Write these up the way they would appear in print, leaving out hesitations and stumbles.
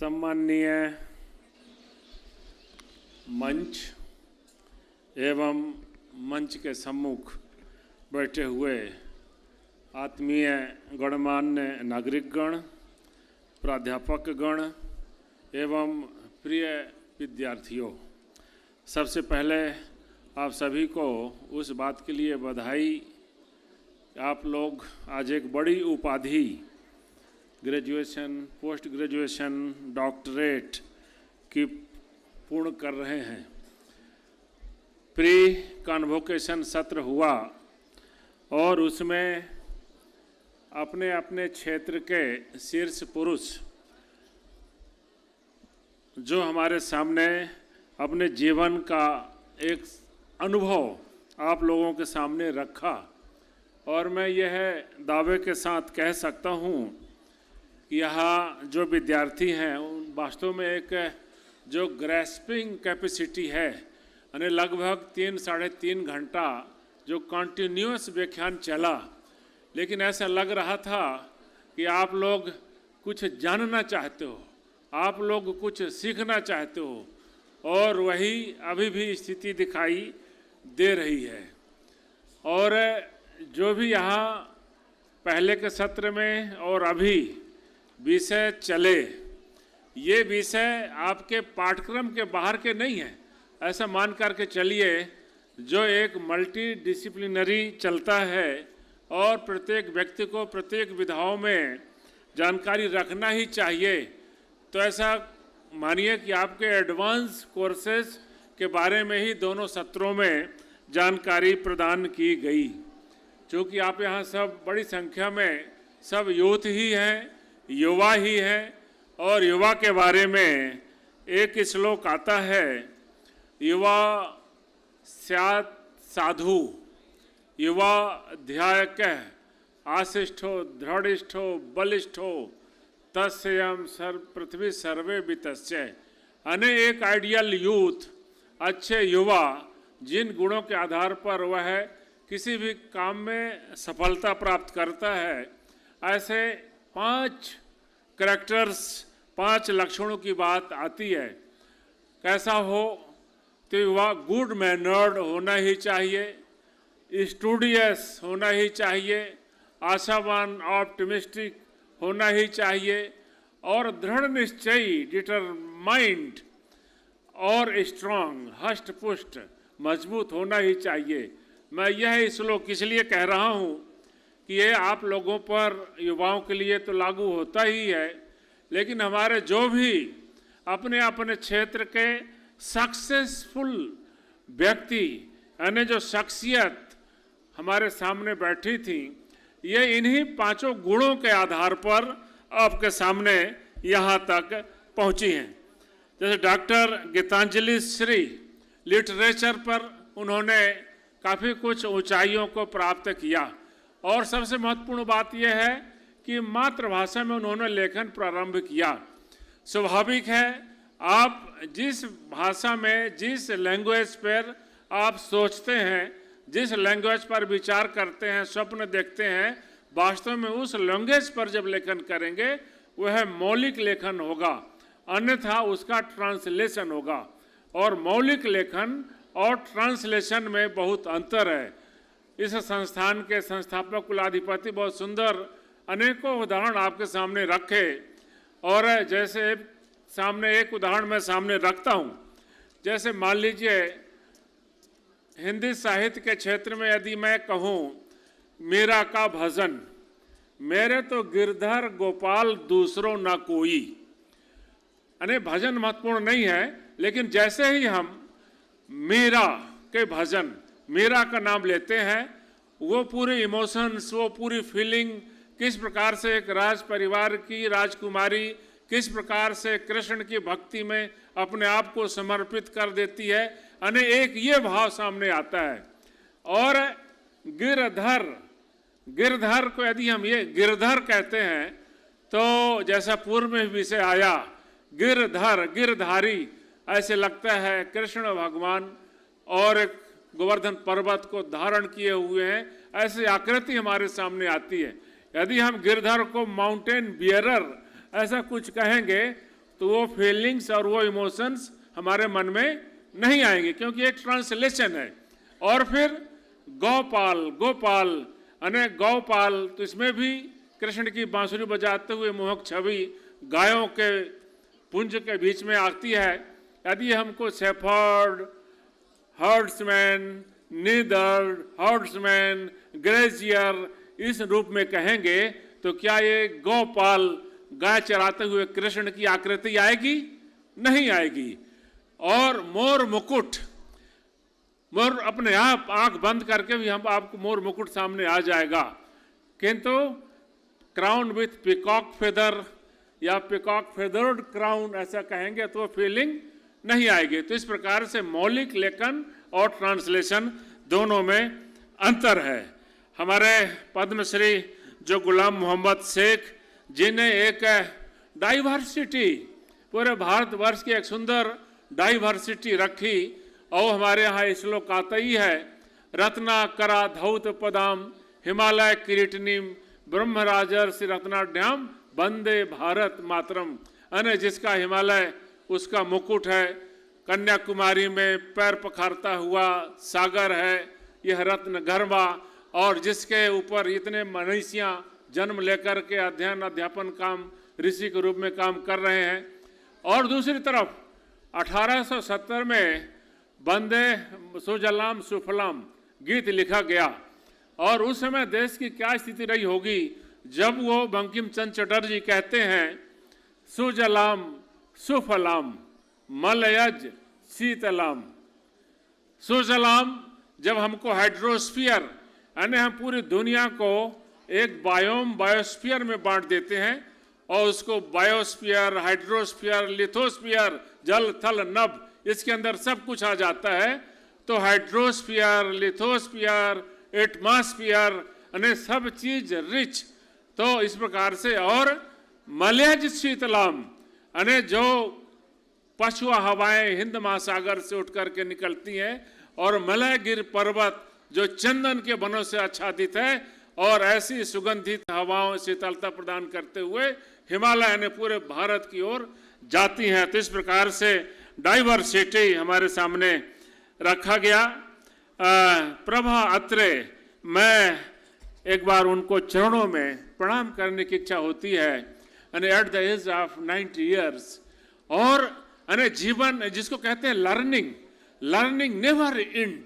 सम्माननीय मंच एवं मंच के सम्मुख बैठे हुए आत्मीय गणमान्य नागरिकगण, प्राध्यापकगण एवं प्रिय विद्यार्थियों, सबसे पहले आप सभी को उस बात के लिए बधाई। आप लोग आज एक बड़ी उपाधि ग्रेजुएशन, पोस्ट ग्रेजुएशन, डॉक्टरेट की पूर्ण कर रहे हैं। प्री कॉन्वोकेशन सत्र हुआ और उसमें अपने अपने क्षेत्र के शीर्ष पुरुष जो हमारे सामने अपने जीवन का एक अनुभव आप लोगों के सामने रखा, और मैं यह दावे के साथ कह सकता हूँ कि यहाँ जो विद्यार्थी हैं उन वास्तव में एक जो ग्रेस्पिंग कैपेसिटी है, यानी लगभग 3-3.5 घंटा जो कॉन्टिन्यूअस व्याख्यान चला, लेकिन ऐसा लग रहा था कि आप लोग कुछ जानना चाहते हो, आप लोग कुछ सीखना चाहते हो, और वही अभी भी स्थिति दिखाई दे रही है। और जो भी यहाँ पहले के सत्र में और अभी विषय चले, ये विषय आपके पाठ्यक्रम के बाहर के नहीं हैं, ऐसा मान करके चलिए। जो एक मल्टी डिसिप्लिनरी चलता है और प्रत्येक व्यक्ति को प्रत्येक विधाओं में जानकारी रखना ही चाहिए, तो ऐसा मानिए कि आपके एडवांस कोर्सेज के बारे में ही दोनों सत्रों में जानकारी प्रदान की गई। क्योंकि आप यहाँ सब बड़ी संख्या में सब यूथ ही हैं, युवा ही हैं, और युवा के बारे में एक श्लोक आता है, युवा स्यात् साधु, युवा ध्यायकः आशिष्ठो दृढ़िष्ठो बलिष्ठो तस्यम सर्व पृथ्वी सर्वे वितस्य। यानी एक आइडियल यूथ, अच्छे युवा, जिन गुणों के आधार पर वह किसी भी काम में सफलता प्राप्त करता है, ऐसे 5 कैरेक्टर्स, 5 लक्षणों की बात आती है। कैसा हो तो युवा गुड मैनर्ड होना ही चाहिए, स्टूडियस होना ही चाहिए, आशावान ऑप्टिमिस्टिक होना ही चाहिए, और दृढ़ निश्चयी डिटरमाइंड और स्ट्रांग हष्ट पुष्ट मजबूत होना ही चाहिए। मैं यह श्लोक इसलिए कह रहा हूँ कि ये आप लोगों पर, युवाओं के लिए तो लागू होता ही है, लेकिन हमारे जो भी अपने अपने क्षेत्र के सक्सेसफुल व्यक्ति, यानी जो शख्सियत हमारे सामने बैठी थी, ये इन्हीं 5 गुणों के आधार पर आपके सामने यहाँ तक पहुँची हैं। जैसे डॉक्टर गीतांजलि श्री लिटरेचर पर उन्होंने काफ़ी कुछ ऊंचाइयों को प्राप्त किया, और सबसे महत्वपूर्ण बात यह है कि मातृभाषा में उन्होंने लेखन प्रारंभ किया। स्वाभाविक है, आप जिस भाषा में, जिस लैंग्वेज पर आप सोचते हैं, जिस लैंग्वेज पर विचार करते हैं, स्वप्न देखते हैं, वास्तव में उस लैंग्वेज पर जब लेखन करेंगे वह मौलिक लेखन होगा, अन्यथा उसका ट्रांसलेशन होगा। और मौलिक लेखन और ट्रांसलेशन में बहुत अंतर है। इस संस्थान के संस्थापक कुलाधिपति बहुत सुंदर अनेकों उदाहरण आपके सामने रखे, और जैसे सामने एक उदाहरण मैं सामने रखता हूँ। जैसे मान लीजिए हिंदी साहित्य के क्षेत्र में यदि मैं कहूँ मीरा का भजन, मेरे तो गिरधर गोपाल दूसरों ना कोई, यानी भजन महत्वपूर्ण नहीं है, लेकिन जैसे ही हम मीरा के भजन, मीरा का नाम लेते हैं, वो पूरे इमोशंस, वो पूरी फीलिंग, किस प्रकार से एक राज परिवार की राजकुमारी किस प्रकार से कृष्ण की भक्ति में अपने आप को समर्पित कर देती है, यानी एक ये भाव सामने आता है। और गिरधर, गिरधर को यदि हम ये गिरधर कहते हैं, तो जैसा पूर्व में विषय आया, गिरधर, गिरधारी, ऐसे लगता है कृष्ण भगवान और गोवर्धन पर्वत को धारण किए हुए हैं, ऐसी आकृति हमारे सामने आती है। यदि हम गिरधर को माउंटेन बियरर ऐसा कुछ कहेंगे तो वो फीलिंग्स और वो इमोशंस हमारे मन में नहीं आएंगे, क्योंकि एक ट्रांसलेशन है। और फिर गोपाल, गोपाल अने गौपाल, तो इसमें भी कृष्ण की बांसुरी बजाते हुए मोहक छवि गायों के पुंज के बीच में आती है। यदि हमको शेफर्ड, हर्ड्समैन, नीदर, हर्ड्समैन, ग्रेजियर इस रूप में कहेंगे तो क्या ये गोपाल गाय चराते हुए कृष्ण की आकृति आएगी? नहीं आएगी। और मोर मुकुट, मोर अपने आप आंख बंद करके भी हम आपको मोर मुकुट सामने आ जाएगा, किंतु क्राउन विथ पिकॉक फेदर या पिकॉक फेदर्ड क्राउन ऐसा कहेंगे तो फीलिंग नहीं आएगी। तो इस प्रकार से मौलिक लेखन और ट्रांसलेशन दोनों में अंतर है। हमारे पद्मश्री जो गुलाम मोहम्मद शेख जिन्हें एक डाइवर्सिटी, पूरे भारतवर्ष की एक सुंदर डाइवर्सिटी रखी, और हमारे यहाँ इस श्लोक आता ही है, रत्नाकरा धौत पदाम हिमालय किरीटनीम ब्रह्मराजर्षि रत्नाढ्याम वंदे भारत मातरम। अने जिसका हिमालय उसका मुकुट है, कन्याकुमारी में पैर पखारता हुआ सागर है, यह रत्न गरबा, और जिसके ऊपर इतने मनीषियाँ जन्म लेकर के अध्ययन अध्यापन काम ऋषि के रूप में काम कर रहे हैं। और दूसरी तरफ 1870 में वंदे सुजलाम सुफलाम गीत लिखा गया, और उस समय देश की क्या स्थिति रही होगी जब वो बंकिम चंद्र चटर्जी कहते हैं सुजलाम सुफलाम मलयज शीतलाम। सुजलाम, जब हमको हाइड्रोस्फीयर यानी हम पूरी दुनिया को एक बायोस्फीयर में बांट देते हैं, और उसको बायोस्फीयर, हाइड्रोस्फीयर, लिथोस्फीयर, जल थल नभ, इसके अंदर सब कुछ आ जाता है। तो हाइड्रोस्फीयर, लिथोस्फीयर, एटमॉस्फीयर यानी सब चीज रिच। तो इस प्रकार से, और मलयज शीतलाम यानी जो पछुआ हवाएं हिंद महासागर से उठ करके निकलती हैं, और मलयगिर पर्वत जो चंदन के वनों से आच्छादित है, और ऐसी सुगंधित हवाओं शीतलता प्रदान करते हुए हिमालय ने पूरे भारत की ओर जाती हैं। तो इस प्रकार से डाइवर्सिटी हमारे सामने रखा गया। प्रभा अत्रे, मैं एक बार उनको चरणों में प्रणाम करने की इच्छा होती है, and at the age of 90 years. और जीवन जिसको कहते हैं लर्निंग, लर्निंग नेवर एंड,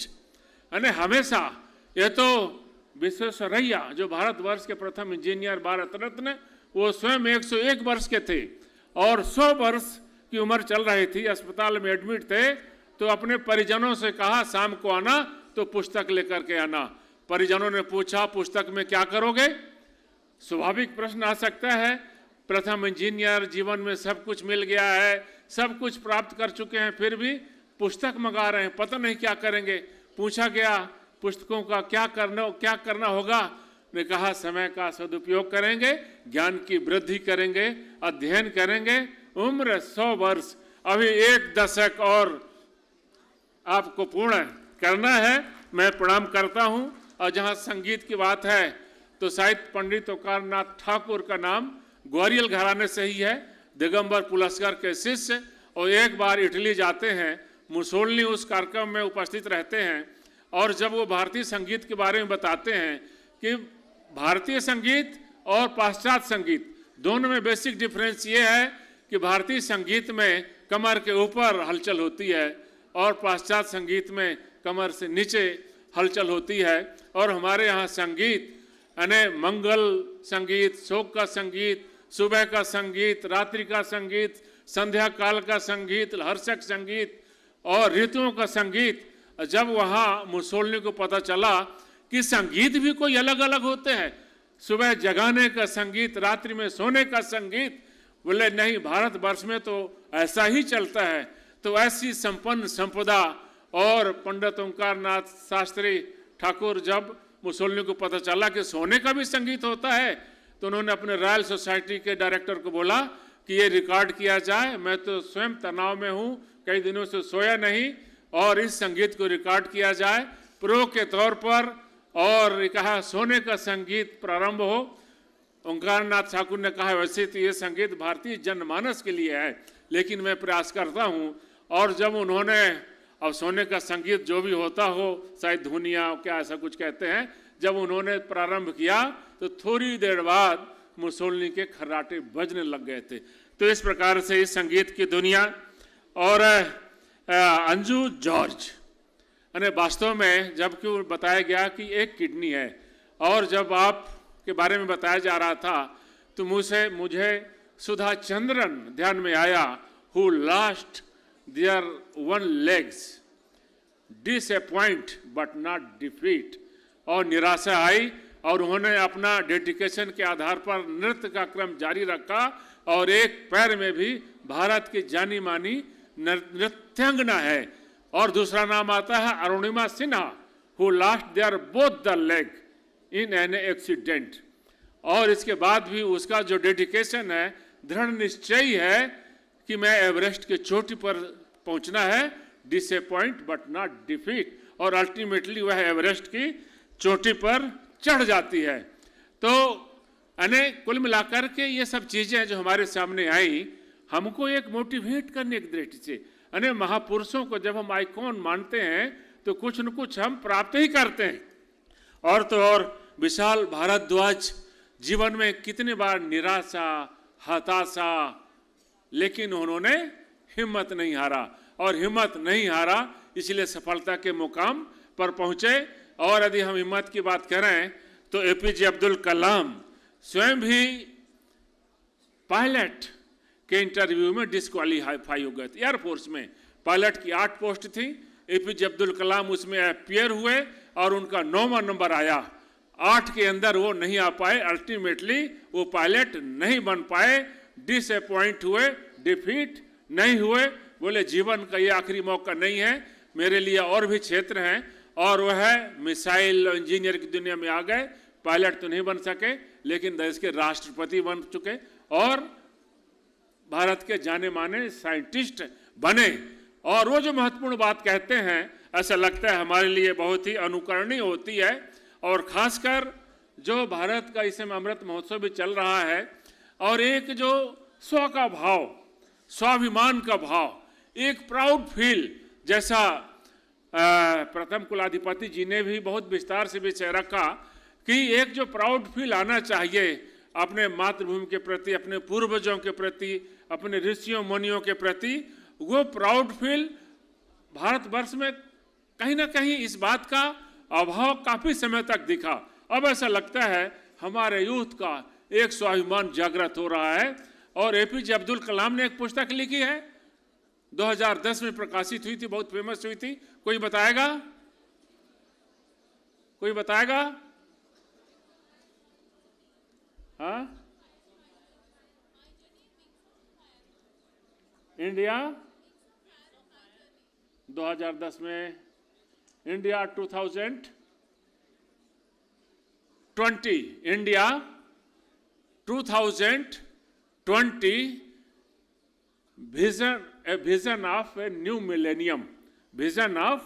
यानी हमेशा। ये तो विश्वेश्वरैया जो भारतवर्ष के प्रथम इंजीनियर, भारत रत्न, वो स्वयं 101 वर्ष के थे और 100 वर्ष की उम्र चल रही थी, अस्पताल में एडमिट थे। तो अपने परिजनों से कहा शाम को आना तो पुस्तक लेकर के आना। परिजनों ने पूछा पुस्तक में क्या करोगे? स्वाभाविक प्रश्न आ सकता है, प्रथम इंजीनियर, जीवन में सब कुछ मिल गया है, सब कुछ प्राप्त कर चुके हैं, फिर भी पुस्तक मंगा रहे हैं, पता नहीं क्या करेंगे। पूछा गया पुस्तकों का क्या करना होगा? ने कहा समय का सदुपयोग करेंगे, ज्ञान की वृद्धि करेंगे, अध्ययन करेंगे। उम्र 100 वर्ष, अभी 1 दशक और आपको पूर्ण करना है। मैं प्रणाम करता हूं। और जहां संगीत की बात है तो साहित्य पंडित ओंकारनाथ ठाकुर का नाम ग्वारियल घराने से ही है, दिगंबर पुलस्कर के शिष्य। और एक बार इटली जाते हैं, मुसोलिनी उस कार्यक्रम में उपस्थित रहते हैं, और जब वो भारतीय संगीत के बारे में बताते हैं कि भारतीय संगीत और पाश्चात्य संगीत दोनों में बेसिक डिफरेंस ये है कि भारतीय संगीत में कमर के ऊपर हलचल होती है और पाश्चात्य संगीत में कमर से नीचे हलचल होती है। और हमारे यहाँ संगीत यानी मंगल संगीत, शोक का संगीत, सुबह का संगीत, रात्रि का संगीत, संध्या काल का संगीत, हर्षक संगीत और ऋतुओं का संगीत। जब वहाँ मुसोलिनी को पता चला कि संगीत भी कोई अलग अलग होते हैं, सुबह जगाने का संगीत, रात्रि में सोने का संगीत, बोले नहीं, भारतवर्ष में तो ऐसा ही चलता है। तो ऐसी संपन्न संपदा। और पंडित ओंकारनाथ शास्त्री ठाकुर जब मुसोलिनी को पता चला कि सोने का भी संगीत होता है, तो उन्होंने अपने रॉयल सोसाइटी के डायरेक्टर को बोला कि ये रिकॉर्ड किया जाए। मैं तो स्वयं तनाव में हूँ, कई दिनों से सोया नहीं, और इस संगीत को रिकॉर्ड किया जाए प्रो के तौर पर। और कहा सोने का संगीत प्रारंभ हो। ओंकारनाथ ठाकुर ने कहा वैसे तो ये संगीत भारतीय जनमानस के लिए है, लेकिन मैं प्रयास करता हूँ। और जब उन्होंने अब सोने का संगीत जो भी होता हो, शायद धुनिया क्या ऐसा कुछ कहते हैं, जब उन्होंने प्रारंभ किया तो थोड़ी देर बाद मुसोलिनी के खर्राटे बजने लग गए थे। तो इस प्रकार से इस संगीत की दुनिया। और अंजू जॉर्ज यानी वास्तव में जबकि बताया गया कि एक किडनी है, और जब आप के बारे में बताया जा रहा था तो मुझे सुधा चंद्रन ध्यान में आया, who lost their one legs, disappoint but not defeat. और निराशा आई और उन्होंने अपना डेडिकेशन के आधार पर नृत्य का क्रम जारी रखा, और एक पैर में भी भारत की जानी मानी नृत्यांगना है। और दूसरा नाम आता है Arunima Sinha, who lost their both the leg in an accident. और इसके बाद भी उसका जो डेडिकेशन है, दृढ़ निश्चय है कि मैं एवरेस्ट के चोटी पर पहुंचना है, डिसअपॉइंट बट नॉट डिफीट। और अल्टीमेटली वह एवरेस्ट की चोटी पर चढ़ जाती है। तो यानी कुल मिलाकर के ये सब चीजें जो हमारे सामने आई, हमको एक मोटिवेट करने की दृष्टि से, यानी महापुरुषों को जब हम आइकॉन मानते हैं तो कुछ न कुछ हम प्राप्त ही करते हैं। और तो और विशाल भारद्वाज जीवन में कितने बार निराशा, हताशा, लेकिन उन्होंने हिम्मत नहीं हारा, और हिम्मत नहीं हारा इसलिए सफलता के मुकाम पर पहुंचे। और यदि हम हिम्मत की बात करें तो एपीजे अब्दुल कलाम स्वयं भी पायलट के इंटरव्यू में डिस्क्वालीफाई हो गए थे। एयरफोर्स में पायलट की 8 पोस्ट थी, एपीजे अब्दुल कलाम उसमें अपीयर हुए और उनका 9वां नंबर आया। 8 के अंदर वो नहीं आ पाए, अल्टीमेटली वो पायलट नहीं बन पाए, डिसअपॉइंट हुए, डिफीट नहीं हुए। बोले जीवन का ये आखिरी मौका नहीं है, मेरे लिए और भी क्षेत्र हैं। और वह मिसाइल इंजीनियर की दुनिया में आ गए। पायलट तो नहीं बन सके, लेकिन देश के राष्ट्रपति बन चुके और भारत के जाने माने साइंटिस्ट बने। और वो जो महत्वपूर्ण बात कहते हैं, ऐसा लगता है हमारे लिए बहुत ही अनुकरणीय होती है। और खासकर जो भारत का इस समय अमृत महोत्सव भी चल रहा है, और एक जो स्व का भाव, स्वाभिमान का भाव, एक प्राउड फील, जैसा प्रथम कुलाधिपति जी ने भी बहुत विस्तार से विषय रखा कि एक जो प्राउड फील आना चाहिए अपने मातृभूमि के प्रति, अपने पूर्वजों के प्रति, अपने ऋषियों मुनियों के प्रति, वो प्राउड फील भारतवर्ष में कहीं ना कहीं इस बात का अभाव काफी समय तक दिखा। अब ऐसा लगता है हमारे यूथ का एक स्वाभिमान जागृत हो रहा है। और एपीजे अब्दुल कलाम ने एक पुस्तक लिखी है, 2010 में प्रकाशित हुई थी, बहुत फेमस हुई थी। कोई बताएगा? कोई बताएगा? हाँ, इंडिया 2010 में, India 2020, India 2020 vision of a new millennium, vision of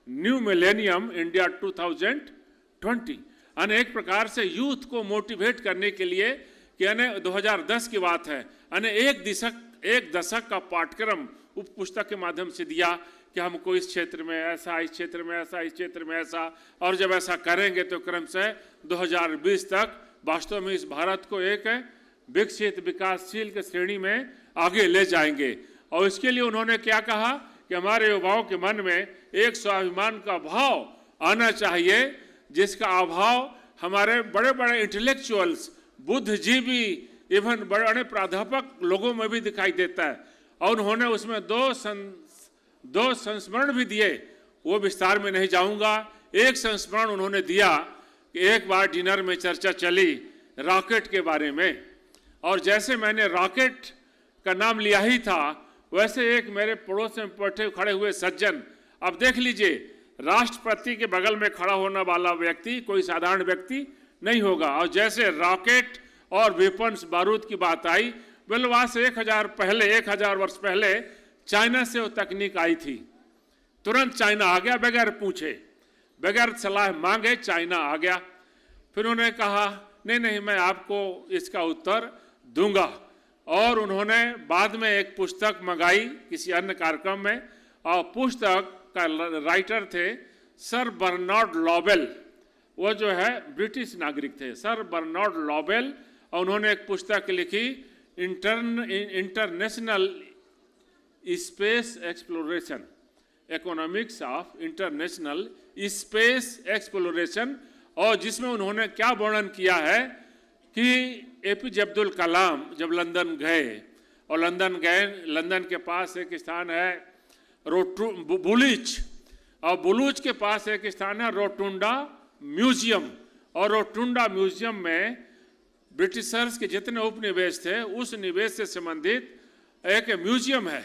new millennium India 2020। अनेक प्रकार से यूथ को मोटिवेट करने के लिए कि 2010 की बात है, एक दशक का पाठ्यक्रम उप पुस्तक के माध्यम से दिया कि हमको इस क्षेत्र में ऐसा, इस क्षेत्र में ऐसा, इस क्षेत्र में ऐसा, और जब ऐसा करेंगे तो क्रमशः 2020 तक वास्तव में इस भारत को एक विकसित विकासशील के श्रेणी में आगे ले जाएंगे। और इसके लिए उन्होंने क्या कहा कि हमारे युवाओं के मन में एक स्वाभिमान का भाव आना चाहिए, जिसका अभाव हमारे बड़े बड़े इंटेलेक्चुअल्स, बुद्धिजीवी, इवन बड़े प्राध्यापक लोगों में भी दिखाई देता है। और उन्होंने उसमें दो संस्मरण भी दिए, वो विस्तार में नहीं जाऊंगा। एक संस्मरण उन्होंने दिया कि एक बार डिनर में चर्चा चली रॉकेट के बारे में, और जैसे मैंने रॉकेट का नाम लिया ही था, वैसे एक मेरे पड़ोस में खड़े हुए सज्जन, अब देख लीजिए, राष्ट्रपति के बगल में खड़ा होने वाला व्यक्ति कोई साधारण व्यक्ति नहीं होगा। और जैसे रॉकेट और वेपन्स, बारूद की बात आई, बोले वहां से 1000 वर्ष पहले चाइना से वो तकनीक आई थी। तुरंत चाइना आ गया, बगैर पूछे, बगैर सलाह मांगे चाइना आ गया। फिर उन्होंने कहा नहीं, मैं आपको इसका उत्तर दूंगा। और उन्होंने बाद में एक पुस्तक मंगाई किसी अन्य कार्यक्रम में, और पुस्तक का राइटर थे सर बर्नार्ड लॉवेल। वो जो है ब्रिटिश नागरिक थे, सर बर्नार्ड लॉवेल, और उन्होंने एक पुस्तक लिखी international space exploration, economics of international space exploration, और जिसमें उन्होंने क्या वर्णन किया है कि एपीजे अब्दुल कलाम जब लंदन गए, और लंदन के पास एक स्थान है बुलिच, और बुलूच के पास एक स्थान है रोटुंडा म्यूजियम, और रोटुंडा म्यूजियम में ब्रिटिशर्स के जितने उपनिवेश थे उस निवेश से संबंधित एक म्यूजियम है,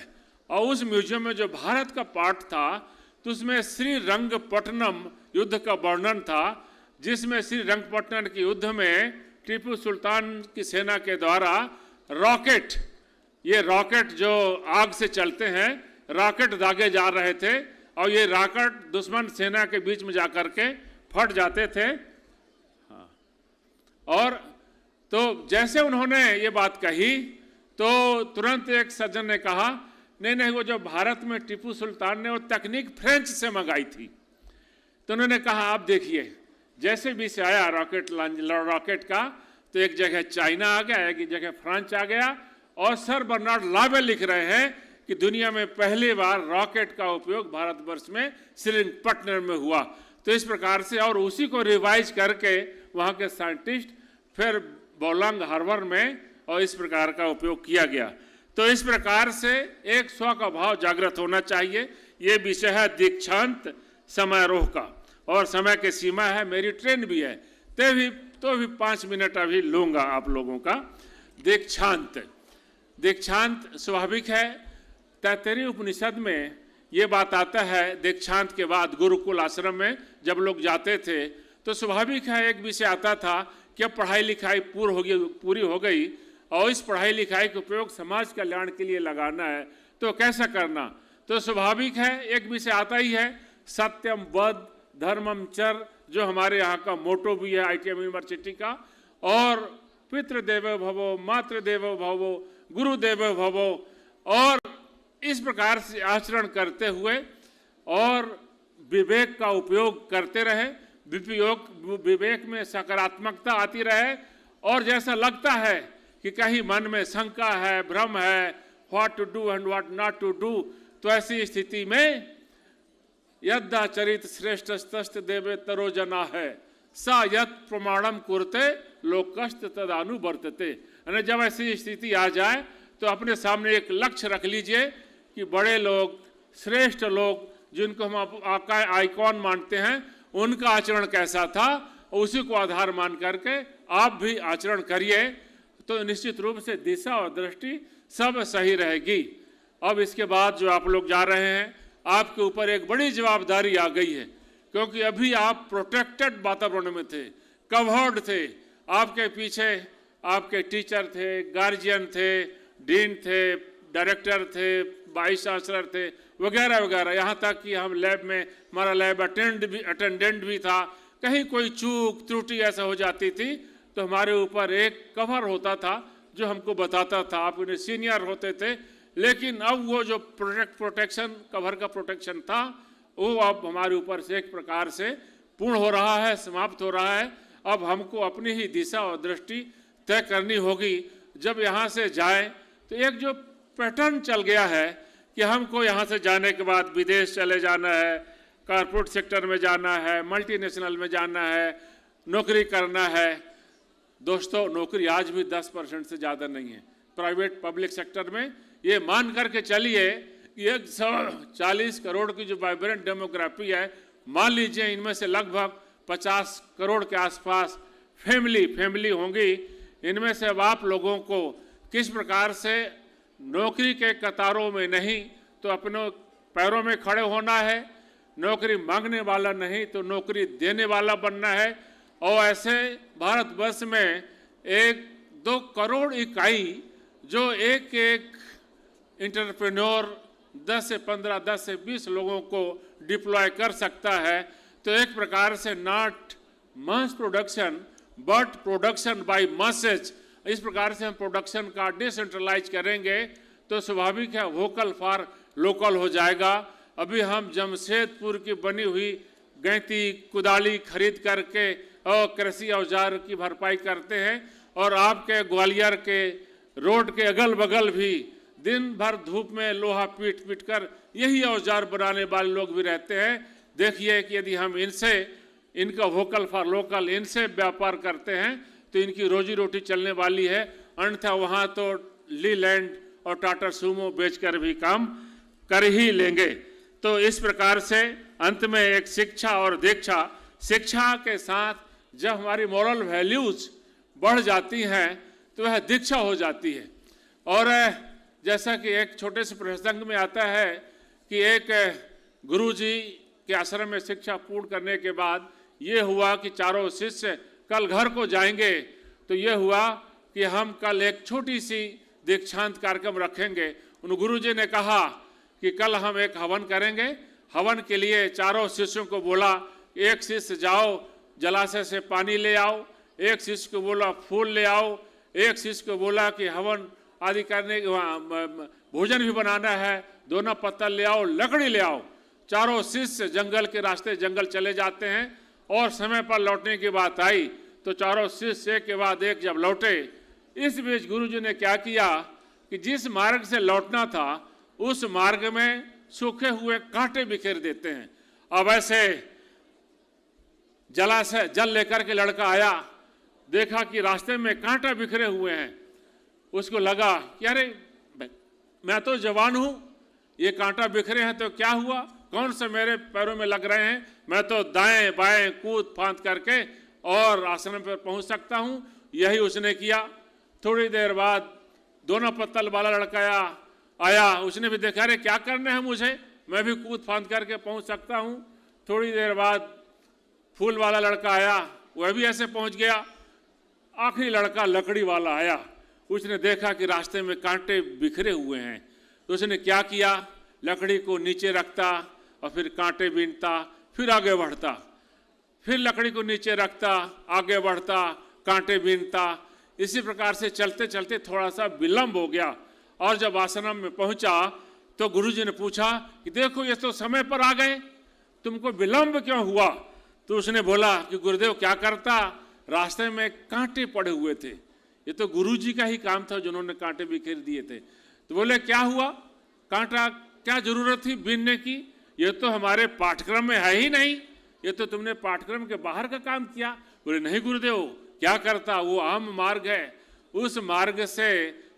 और उस म्यूजियम में जो भारत का पार्ट था तो उसमें श्रीरंगपट्टनम युद्ध का वर्णन था, जिसमें श्रीरंगपट्टनम के युद्ध में टीपू सुल्तान की सेना के द्वारा रॉकेट, ये रॉकेट जो आग से चलते हैं, रॉकेट दागे जा रहे थे, और ये रॉकेट दुश्मन सेना के बीच में जाकर के फट जाते थे। हाँ। और तो जैसे उन्होंने ये बात कही तो तुरंत एक सज्जन ने कहा नहीं, वो जो भारत में टीपू सुल्तान ने वो तकनीक फ्रेंच से मंगाई थी। तो उन्होंने कहा आप देखिए, जैसे भी से आया रॉकेट का, तो एक जगह चाइना आ गया, एक जगह फ्रांस आ गया, और सर बर्नार्ड लॉवेल लिख रहे हैं कि दुनिया में पहली बार रॉकेट का उपयोग भारतवर्ष में श्रीरंगपट्टनम में हुआ। तो इस प्रकार से, और उसी को रिवाइज करके वहाँ के साइंटिस्ट फिर बोलांग हार्बर में और इस प्रकार का उपयोग किया गया। तो इस प्रकार से एक स्व का भाव जागृत होना चाहिए। ये विषय है दीक्षांत समारोह का, और समय की सीमा है, मेरी ट्रेन भी है, तो भी 5 मिनट अभी लूँगा आप लोगों का। दीक्षांत स्वाभाविक है, तैत्तरीय उपनिषद में ये बात आता है, दीक्षांत के बाद गुरुकुल आश्रम में जब लोग जाते थे तो स्वाभाविक है एक विषय आता था कि अब पढ़ाई लिखाई पूरी हो गई, और इस पढ़ाई लिखाई का उपयोग समाज कल्याण के लिए लगाना है, तो कैसा करना। तो स्वाभाविक है एक विषय आता ही है, सत्यम वद धर्मम चर, जो हमारे यहाँ का मोटो भी है ITM यूनिवर्सिटी का, और पितृदेवो भवो मातृदेवो भवो गुरुदेवो भवो, और इस प्रकार से आचरण करते हुए और विवेक का उपयोग करते रहे, विवेक में सकारात्मकता आती रहे, और जैसा लगता है कि कहीं मन में शंका है, भ्रम है, what to do and what not to do, तो ऐसी स्थिति में यद्दाचरित श्रेष्ठ तस्त देवे तरो जना है, सा यत् प्रमाणम कुरते लोकस्त तदानुवर्तते। यानी जब ऐसी स्थिति आ जाए तो अपने सामने एक लक्ष्य रख लीजिए कि बड़े लोग, श्रेष्ठ लोग, जिनको हम आपका आइकॉन मानते हैं, उनका आचरण कैसा था, उसी को आधार मान करके आप भी आचरण करिए, तो निश्चित रूप से दिशा और दृष्टि सब सही रहेगी। अब इसके बाद जो आप लोग जा रहे हैं, आपके ऊपर एक बड़ी जवाबदारी आ गई है, क्योंकि अभी आप प्रोटेक्टेड वातावरण में थे, कवर्ड थे, आपके पीछे आपके टीचर थे, गार्जियन थे, डीन थे, डायरेक्टर थे, वाइस चांसलर थे, वगैरह वगैरह, यहाँ तक कि हम लैब में, हमारा लैब अटेंडेंट भी था, कहीं कोई चूक त्रुटि ऐसा हो जाती थी तो हमारे ऊपर एक कवर होता था जो हमको बताता था, आप उन्हें सीनियर होते थे, लेकिन अब वो जो प्रोटेक्शन, कवर का प्रोटेक्शन था, वो अब हमारे ऊपर से एक प्रकार से पूर्ण हो रहा है, समाप्त हो रहा है। अब हमको अपनी ही दिशा और दृष्टि तय करनी होगी। जब यहाँ से जाए तो एक जो पैटर्न चल गया है कि हमको यहाँ से जाने के बाद विदेश चले जाना है, कॉर्पोरेट सेक्टर में जाना है, मल्टीनेशनल में जाना है, नौकरी करना है। दोस्तों, नौकरी आज भी 10% से ज़्यादा नहीं है प्राइवेट पब्लिक सेक्टर में। ये मान करके चलिए 140 करोड़ की जो वाइब्रेंट डेमोग्राफी है, मान लीजिए इनमें से लगभग 50 करोड़ के आसपास फैमिली होंगी। इनमें से अब आप लोगों को किस प्रकार से नौकरी के कतारों में नहीं तो अपने पैरों में खड़े होना है, नौकरी मांगने वाला नहीं तो नौकरी देने वाला बनना है। और ऐसे भारतवर्ष में 1-2 करोड़ इकाई जो एक एंटरप्रेन्योर 10 से 15, 10 से 20 लोगों को डिप्लॉय कर सकता है, तो एक प्रकार से not mass production but production by masses, इस प्रकार से हम प्रोडक्शन का डिसेंट्रलाइज करेंगे तो स्वाभाविक है वोकल फॉर लोकल हो जाएगा। अभी हम जमशेदपुर की बनी हुई गैंती कुदाली खरीद करके और कृषि औजार की भरपाई करते हैं, और आपके ग्वालियर के रोड के अगल बगल भी दिन भर धूप में लोहा पीट पीट कर यही औजार बनाने वाले लोग भी रहते हैं। देखिए कि यदि हम इनसे, इनका वोकल फॉर लोकल, इनसे व्यापार करते हैं तो इनकी रोजी रोटी चलने वाली है, अन्यथा वहाँ तो लीलैंड और टाटा सूमो बेचकर भी काम कर ही लेंगे। तो इस प्रकार से अंत में एक शिक्षा और दीक्षा, शिक्षा के साथ जब हमारी मॉरल वैल्यूज बढ़ जाती हैं तो वह दीक्षा हो जाती है। और जैसा कि एक छोटे से प्रसंग में आता है कि एक गुरुजी के आश्रम में शिक्षा पूर्ण करने के बाद ये हुआ कि चारों शिष्य कल घर को जाएंगे, तो ये हुआ कि हम कल एक छोटी सी दीक्षांत कार्यक्रम रखेंगे। उन गुरुजी ने कहा कि कल हम एक हवन करेंगे। हवन के लिए चारों शिष्यों को बोला, एक शिष्य जाओ जलाशय से पानी ले आओ, एक शिष्य को बोला फूल ले आओ, एक शिष्य को बोला कि हवन आदि करने भोजन भी बनाना है, दोनों पत्तल ले आओ, लकड़ी ले आओ। चारों शिष्य जंगल के रास्ते जंगल चले जाते हैं, और समय पर लौटने की बात आई तो चारों शिष्य एक के बाद एक जब लौटे, इस बीच गुरुजी ने क्या किया कि जिस मार्ग से लौटना था उस मार्ग में सूखे हुए कांटे बिखेर देते हैं। अब ऐसे जलाशय जल लेकर के लड़का आया, देखा कि रास्ते में कांटे बिखरे हुए हैं। उसको लगा कि अरे मैं तो जवान हूं, ये कांटा बिखरे हैं तो क्या हुआ, कौन से मेरे पैरों में लग रहे हैं, मैं तो दाएं बाएं कूद फांद करके और आश्रम पर पहुंच सकता हूं। यही उसने किया। थोड़ी देर बाद दोनों पत्तल वाला लड़का आया, उसने भी देखा अरे क्या करना है मुझे, मैं भी कूद फांद करके पहुंच सकता हूं। थोड़ी देर बाद फूल वाला लड़का आया, वह भी ऐसे पहुंच गया। आखिरी लड़का लकड़ी वाला आया, उसने देखा कि रास्ते में कांटे बिखरे हुए हैं, तो उसने क्या किया, लकड़ी को नीचे रखता और फिर कांटे बीनता, फिर आगे बढ़ता, फिर लकड़ी को नीचे रखता, आगे बढ़ता, कांटे बीनता। इसी प्रकार से चलते चलते थोड़ा सा विलंब हो गया, और जब आश्रम में पहुंचा तो गुरुजी ने पूछा कि देखो ये तो समय पर आ गए, तुमको विलंब क्यों हुआ। तो उसने बोला कि गुरुदेव क्या करता, रास्ते में कांटे पड़े हुए थे, ये तो गुरुजी का ही काम था जिन्होंने कांटे बिखेर दिए थे। तो बोले क्या हुआ, कांटा क्या जरूरत थी बीनने की, ये तो हमारे पाठ्यक्रम में है ही नहीं, ये तो तुमने पाठ्यक्रम के बाहर का काम किया। बोले नहीं गुरुदेव, क्या करता, वो आम मार्ग है, उस मार्ग से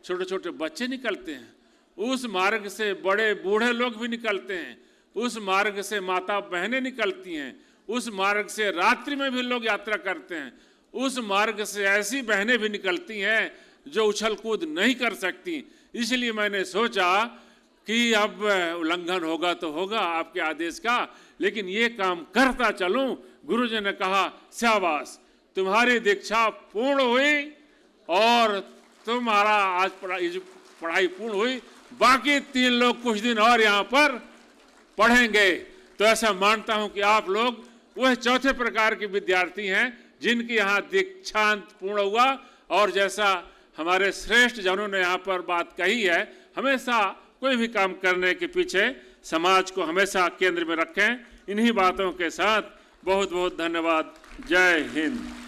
छोटे छोटे बच्चे निकलते हैं, उस मार्ग से बड़े बूढ़े लोग भी निकलते हैं, उस मार्ग से माता बहनें निकलती हैं, उस मार्ग से रात्रि में भी लोग यात्रा करते हैं, उस मार्ग से ऐसी बहनें भी निकलती हैं जो उछल कूद नहीं कर सकती। इसलिए मैंने सोचा कि अब उल्लंघन होगा तो होगा आपके आदेश का, लेकिन ये काम करता चलूं। गुरुजी ने कहा शाबाश, तुम्हारी दीक्षा पूर्ण हुई और तुम्हारा आज पढ़ाई पूर्ण हुई, बाकी 3 लोग कुछ दिन और यहाँ पर पढ़ेंगे। तो ऐसा मानता हूं कि आप लोग वह चौथे प्रकार के विद्यार्थी हैं जिनकी यहाँ दीक्षांत पूर्ण हुआ। और जैसा हमारे श्रेष्ठ जनों ने यहाँ पर बात कही है, हमेशा कोई भी काम करने के पीछे समाज को हमेशा केंद्र में रखें। इन्हीं बातों के साथ बहुत बहुत धन्यवाद। जय हिंद।